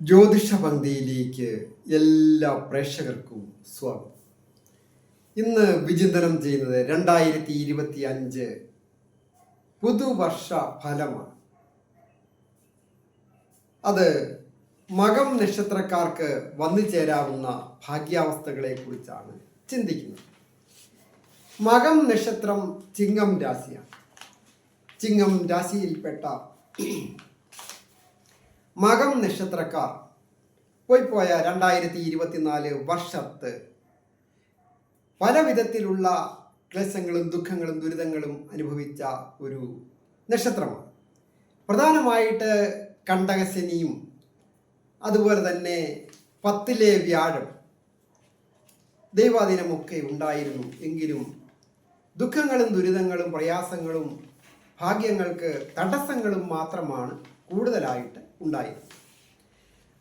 ജ്യോതിഷപന്തിയിലേക്ക് എല്ലാ പ്രേക്ഷകർക്കും സ്വാഗതം. ഇന്ന് വിചിന്തനം ചെയ്യുന്നത് 2025 പുതുവർഷ ഫലമാണ്. അത് മകം നക്ഷത്രക്കാർക്ക് വന്നു ചേരാവുന്ന ഭാഗ്യാവസ്ഥകളെ കുറിച്ചാണ് ചിന്തിക്കുന്നത്. മകം നക്ഷത്രം ചിങ്ങം രാശിയാണ്. ചിങ്ങം രാശിയിൽപ്പെട്ട മകം നക്ഷത്രക്കാർ പോയ 2024 വർഷത്ത് പല വിധത്തിലുള്ള ക്ലേശങ്ങളും ദുഃഖങ്ങളും ദുരിതങ്ങളും അനുഭവിച്ച ഒരു നക്ഷത്രമാണ്. പ്രധാനമായിട്ട് കണ്ടകശനിയും അതുപോലെ തന്നെ 10ലെ വ്യാഴം ദൈവാധീനമൊക്കെ ഉണ്ടായിരുന്നു. എങ്കിലും ദുഃഖങ്ങളും ദുരിതങ്ങളും പ്രയാസങ്ങളും ഭാഗ്യങ്ങൾക്ക് തടസ്സങ്ങളും മാത്രമാണ് കൂടുതലായിട്ട് ഉണ്ടായിരുന്നു.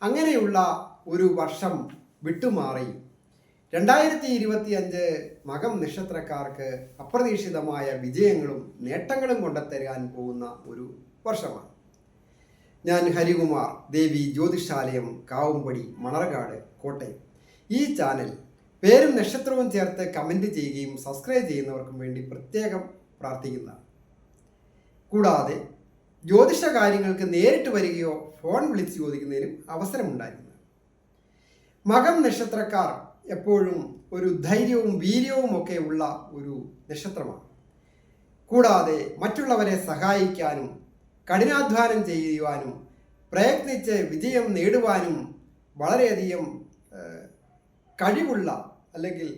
അങ്ങനെയുള്ള ഒരു വർഷം വിട്ടുമാറി 2025 മകം നക്ഷത്രക്കാർക്ക് അപ്രതീക്ഷിതമായ വിജയങ്ങളും നേട്ടങ്ങളും കൊണ്ടുതരാൻ പോകുന്ന ഒരു വർഷമാണ്. ഞാൻ ഹരികുമാർ, ദേവി ജ്യോതിഷാലയം, കാവുംപടി, മണർകാട്, കോട്ടയം. ഈ ചാനൽ പേരും നക്ഷത്രവും ചേർത്ത് കമൻറ്റ് ചെയ്യുകയും സബ്സ്ക്രൈബ് ചെയ്യുന്നവർക്കും വേണ്ടി പ്രത്യേകം പ്രാർത്ഥിക്കുന്നതാണ്. കൂടാതെ ജ്യോതിഷ കാര്യങ്ങൾക്ക് നേരിട്ട് വരികയോ ഫോൺ വിളിച്ച് ചോദിക്കുന്നതിനും അവസരമുണ്ടായിരുന്നു. മകം നക്ഷത്രക്കാർ എപ്പോഴും ഒരു ധൈര്യവും വീര്യവും ഒക്കെ ഉള്ള ഒരു നക്ഷത്രമാണ്. കൂടാതെ മറ്റുള്ളവരെ സഹായിക്കാനും കഠിനാധ്വാനം ചെയ്യുവാനും പ്രയത്നിച്ച് വിജയം നേടുവാനും വളരെയധികം കഴിവുള്ള അല്ലെങ്കിൽ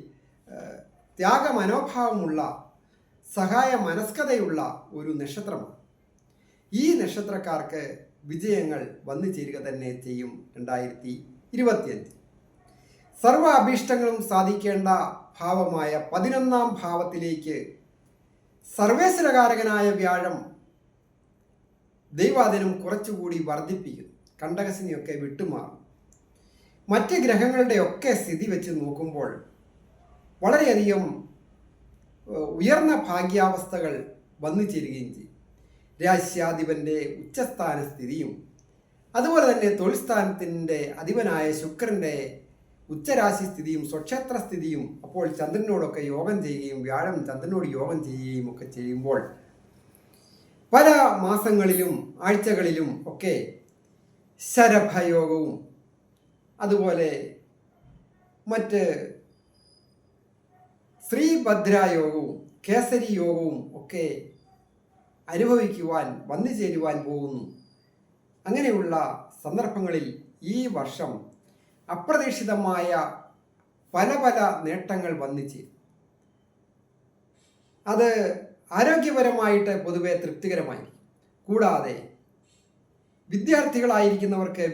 ത്യാഗമനോഭാവമുള്ള സഹായ മനസ്കതയുള്ള ഒരു നക്ഷത്രമാണ്. ഈ നക്ഷത്രക്കാർക്ക് വിജയങ്ങൾ വന്നു ചേരുക തന്നെ ചെയ്യും. 2025 സർവ അഭീഷ്ടങ്ങളും സാധിക്കേണ്ട ഭാവമായ 11ാം ഭാവത്തിലേക്ക് സർവേശ്വരകാരകനായ വ്യാഴം ദൈവാധീനം കുറച്ചുകൂടി വർദ്ധിപ്പിക്കും. കണ്ടകശനിയൊക്കെ വിട്ടുമാറും. മറ്റ് ഗ്രഹങ്ങളുടെയൊക്കെ സ്ഥിതി വെച്ച് നോക്കുമ്പോൾ വളരെയധികം ഉയർന്ന ഭാഗ്യാവസ്ഥകൾ വന്നു ചേരുകയും ചെയ്യും. രാശ്യാധിപൻ്റെ ഉച്ചസ്ഥാന സ്ഥിതിയും അതുപോലെ തന്നെ തൊഴിൽ സ്ഥാനത്തിൻ്റെ അധിപനായ ശുക്രൻ്റെ ഉച്ചരാശി സ്ഥിതിയും സ്വക്ഷേത്ര സ്ഥിതിയും അപ്പോൾ ചന്ദ്രനോടൊക്കെ യോഗം ചെയ്യുകയും വ്യാഴം ചന്ദ്രനോട് യോഗം ചെയ്യുകയും ഒക്കെ ചെയ്യുമ്പോൾ പല മാസങ്ങളിലും ആഴ്ചകളിലും ഒക്കെ ശരഭയോഗവും അതുപോലെ മറ്റ് ശ്രീഭദ്രായോഗവും കേസരി യോഗവും ഒക്കെ അനുഭവിക്കുവാൻ വന്നു ചേരുവാൻ പോകുന്നു. അങ്ങനെയുള്ള സന്ദർഭങ്ങളിൽ ഈ വർഷം അപ്രതീക്ഷിതമായ പല പല നേട്ടങ്ങൾ വന്നു ചേരും. അത് ആരോഗ്യപരമായിട്ട് പൊതുവെ തൃപ്തികരമായി. കൂടാതെ വിദ്യാർത്ഥികളായിരിക്കുന്നവർക്ക്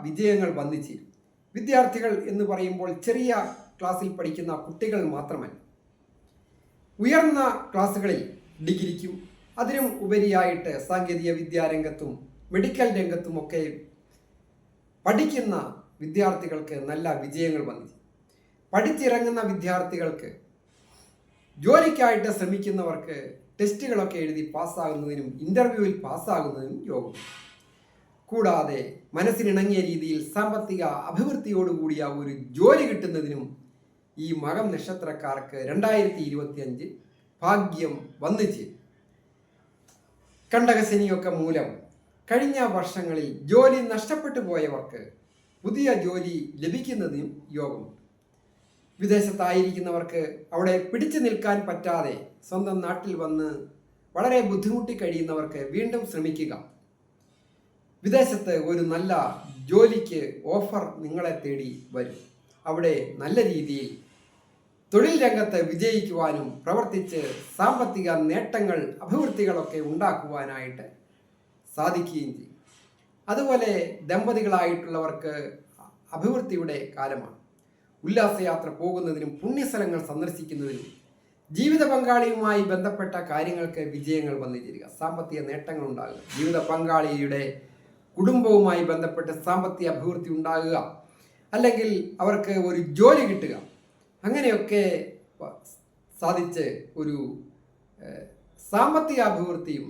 വിജയങ്ങൾ വന്നു ചേരും. വിദ്യാർത്ഥികൾ എന്ന് പറയുമ്പോൾ ചെറിയ ക്ലാസ്സിൽ പഠിക്കുന്ന കുട്ടികൾ മാത്രമല്ല, ഉയർന്ന ക്ലാസ്സുകളിൽ ഡിഗ്രിക്കും അതിനും ഉപരിയായിട്ട് സാങ്കേതിക വിദ്യാരംഗത്തും മെഡിക്കൽ രംഗത്തുമൊക്കെ പഠിക്കുന്ന വിദ്യാർത്ഥികൾക്ക് നല്ല വിജയങ്ങൾ വന്നു. പഠിച്ചിറങ്ങുന്ന വിദ്യാർത്ഥികൾക്ക് ജോലിക്കായിട്ട് ശ്രമിക്കുന്നവർക്ക് ടെസ്റ്റുകളൊക്കെ എഴുതി പാസ്സാകുന്നതിനും ഇൻ്റർവ്യൂവിൽ പാസ്സാകുന്നതിനും യോഗം. കൂടാതെ മനസ്സിനിണങ്ങിയ രീതിയിൽ സാമ്പത്തിക അഭിവൃദ്ധിയോടുകൂടിയ ഒരു ജോലി കിട്ടുന്നതിനും ഈ മകം നക്ഷത്രക്കാർക്ക് 2025 ഭാഗ്യം വന്നു ചേരും. കണ്ടകശനിയൊക്കെ മൂലം കഴിഞ്ഞ വർഷങ്ങളിൽ ജോലി നഷ്ടപ്പെട്ടു പോയവർക്ക് പുതിയ ജോലി ലഭിക്കുന്നതിനും യോഗമുണ്ട്. വിദേശത്തായിരിക്കുന്നവർക്ക് അവിടെ പിടിച്ചു നിൽക്കാൻ പറ്റാതെ സ്വന്തം നാട്ടിൽ വന്ന് വളരെ ബുദ്ധിമുട്ടി കഴിയുന്നവർക്ക് വീണ്ടും ശ്രമിക്കുക. വിദേശത്ത് ഒരു നല്ല ജോലിക്ക് ഓഫർ നിങ്ങളെ തേടി വരും. അവിടെ നല്ല രീതിയിൽ തൊഴിൽ രംഗത്ത് വിജയിക്കുവാനും പ്രവർത്തിച്ച് സാമ്പത്തിക നേട്ടങ്ങൾ അഭിവൃദ്ധികളൊക്കെ ഉണ്ടാക്കുവാനായിട്ട് സാധിക്കുകയും ചെയ്യും. അതുപോലെ ദമ്പതികളായിട്ടുള്ളവർക്ക് അഭിവൃദ്ധിയുടെ കാലമാണ്. ഉല്ലാസയാത്ര പോകുന്നതിനും പുണ്യസ്ഥലങ്ങൾ സന്ദർശിക്കുന്നതിനും ജീവിത പങ്കാളിയുമായി ബന്ധപ്പെട്ട കാര്യങ്ങൾക്ക് വിജയങ്ങൾ വന്നു ചേരുക. സാമ്പത്തിക നേട്ടങ്ങൾ ഉണ്ടാകുക. ജീവിത പങ്കാളിയുടെ കുടുംബവുമായി ബന്ധപ്പെട്ട് സാമ്പത്തിക അഭിവൃദ്ധി ഉണ്ടാകുക, അല്ലെങ്കിൽ അവർക്ക് ഒരു ജോലി കിട്ടുക, അങ്ങനെയൊക്കെ സാധിച്ച് ഒരു സാമ്പത്തിക അഭിവൃദ്ധിയും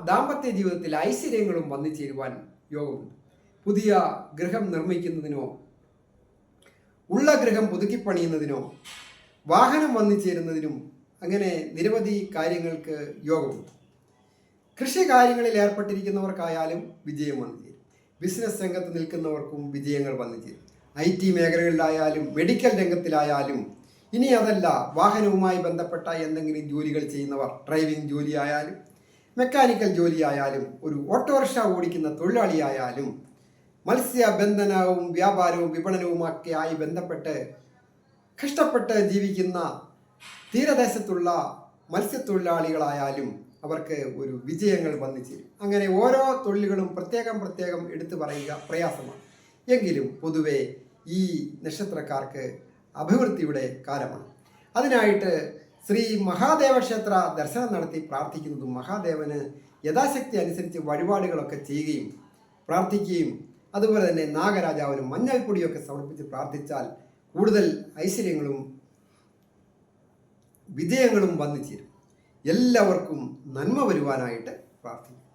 ദാമ്പത്യ ജീവിതത്തിൽ ഐശ്വര്യങ്ങളും വന്നു ചേരുവാൻ യോഗമുണ്ട്. പുതിയ ഗൃഹം നിർമ്മിക്കുന്നതിനോ ഉള്ള ഗൃഹം പുതുക്കിപ്പണിയുന്നതിനോ വാഹനം വന്നു ചേരുന്നതിനും അങ്ങനെ നിരവധി കാര്യങ്ങൾക്ക് യോഗമുണ്ട്. കൃഷി കാര്യങ്ങളിൽ ഏർപ്പെട്ടിരിക്കുന്നവർക്കായാലും വിജയം വന്നു ചേരും. ബിസിനസ് രംഗത്ത് നിൽക്കുന്നവർക്കും വിജയങ്ങൾ വന്നു ചേരും. IT മേഖലകളിലായാലും മെഡിക്കൽ രംഗത്തിലായാലും, ഇനി അതല്ല വാഹനവുമായി ബന്ധപ്പെട്ട എന്തെങ്കിലും ജോലികൾ ചെയ്യുന്നവർ, ഡ്രൈവിംഗ് ജോലിയായാലും മെക്കാനിക്കൽ ജോലിയായാലും, ഒരു ഓട്ടോറിക്ഷ ഓടിക്കുന്ന തൊഴിലാളിയായാലും, മത്സ്യബന്ധനവും വ്യാപാരവും വിപണനവുമൊക്കെ ആയി ബന്ധപ്പെട്ട് കഷ്ടപ്പെട്ട് ജീവിക്കുന്ന തീരദേശത്തുള്ള മത്സ്യത്തൊഴിലാളികളായാലും അവർക്ക് ഒരു വിജയങ്ങൾ വന്നു ചേരും. അങ്ങനെ ഓരോ തൊഴിലുകളും പ്രത്യേകം എടുത്തു പറയുക പ്രയാസമാണ്. എങ്കിലും പൊതുവെ ഈ നക്ഷത്രക്കാർക്ക് അഭിവൃദ്ധിയുടെ കാലമാണ്. അതിനായിട്ട് ശ്രീ മഹാദേവ ക്ഷേത്ര ദർശനം നടത്തി പ്രാർത്ഥിക്കുന്നതും, മഹാദേവന് യഥാശക്തി അനുസരിച്ച് വഴിപാടുകളൊക്കെ ചെയ്യുകയും പ്രാർത്ഥിക്കുകയും, അതുപോലെ തന്നെ നാഗരാജാവിന് മഞ്ഞൾപ്പൊടിയൊക്കെ സമർപ്പിച്ച് പ്രാർത്ഥിച്ചാൽ കൂടുതൽ ഐശ്വര്യങ്ങളും വിജയങ്ങളും വന്നു ചേരും. എല്ലാവർക്കും നന്മ വരുവാനായിട്ട് പ്രാർത്ഥിക്കും.